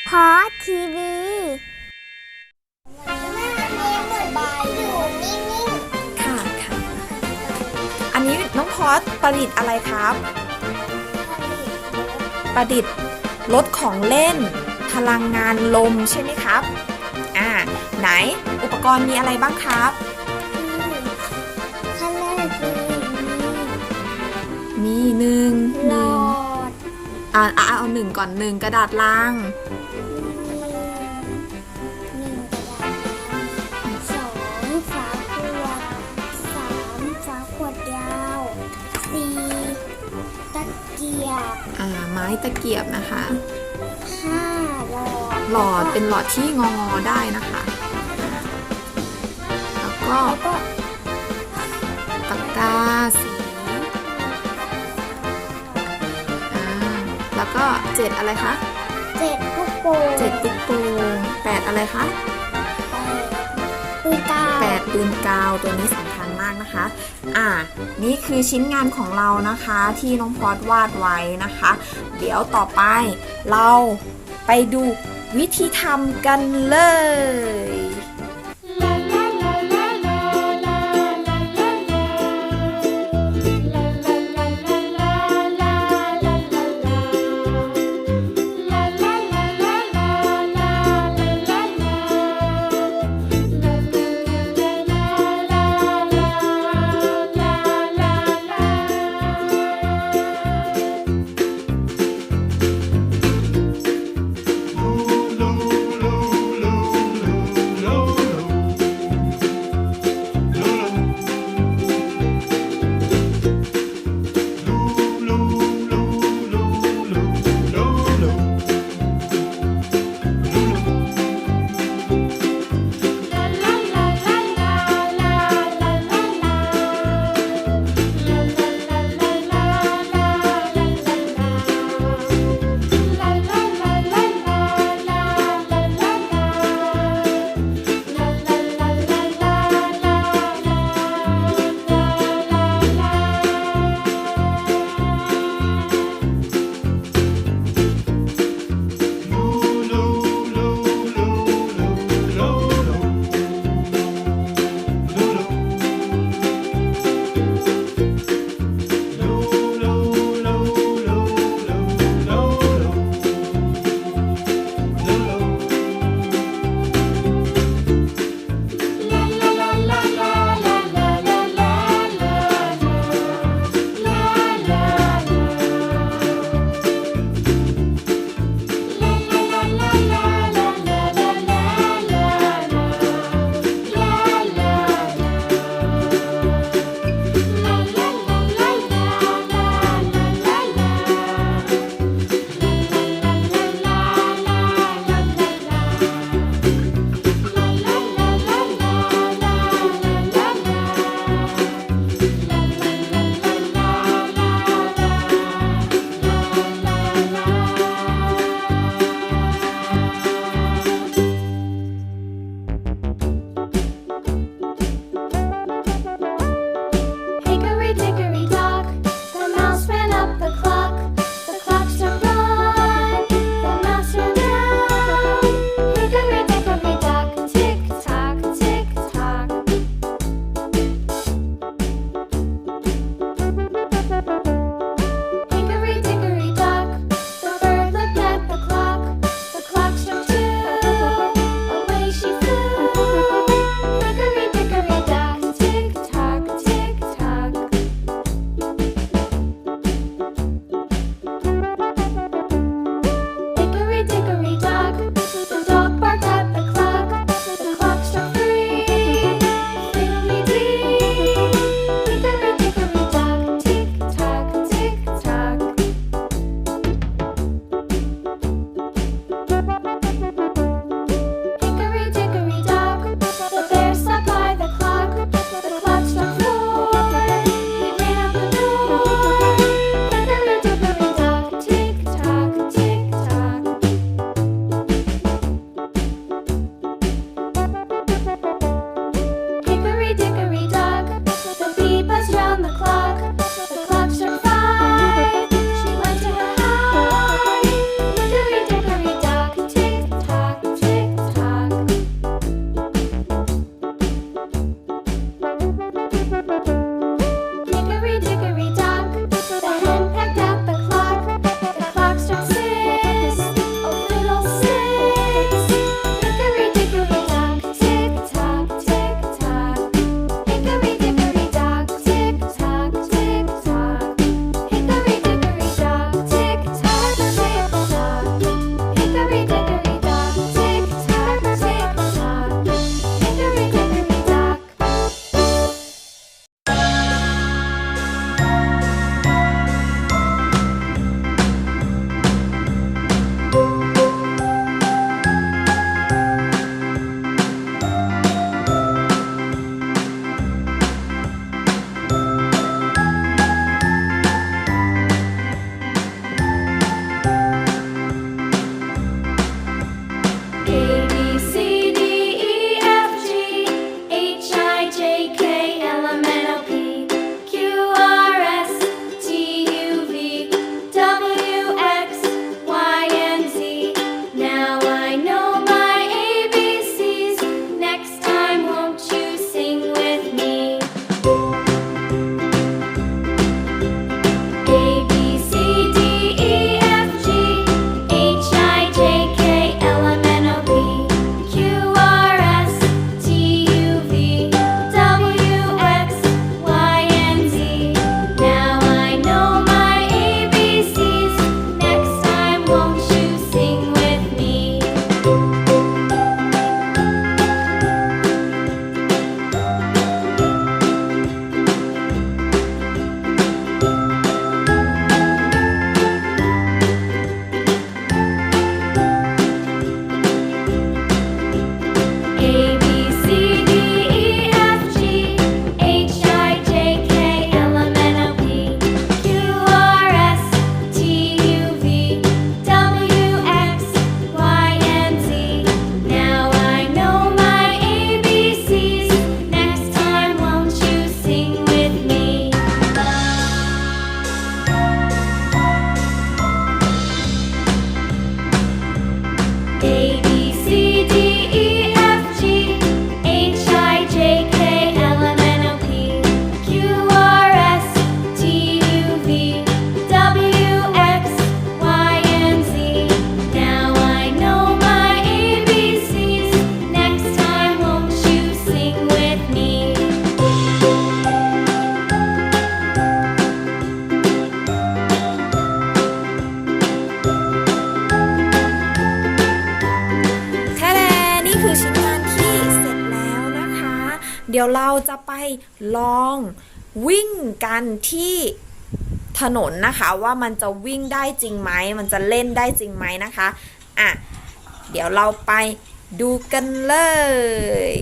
พอทีวีค่ะค่ะอันนี้น้องพอสประดิษฐ์อะไรครับประดิษฐ์รถของเล่นพลังงานลมใช่ไหมครับไหนอุปกรณ์มีอะไรบ้างครับขั้นแรกมีหนึ่งหลอดเอาหนึ่งก่อนหนึ่งกระดาษลังสองฝาขวดสามฝาขวดยาวสี่ตะเกียบไม้ตะเกียบนะคะห้าหลอดเป็นหลอดที่งอได้นะคะแล้วก็ปากกาสีแล้วก็7อะไรคะ7ลูกโป่ง7ลูกโป่ง8อะไรคะปืนกาว8ปืนกาวตัวนี้สำคัญมากนะคะนี่คือชิ้นงานของเรานะคะที่น้องพอดวาดไว้นะคะเดี๋ยวต่อไปเราไปดูวิธีทำกันเลย ดี๋ยวเราจะไปลองวิ่งกันที่ถนนนะคะว่ามันจะวิ่งได้จริงไหมมันจะเล่นได้จริงไหมนะคะเดี๋ยวเราไปดูกันเลย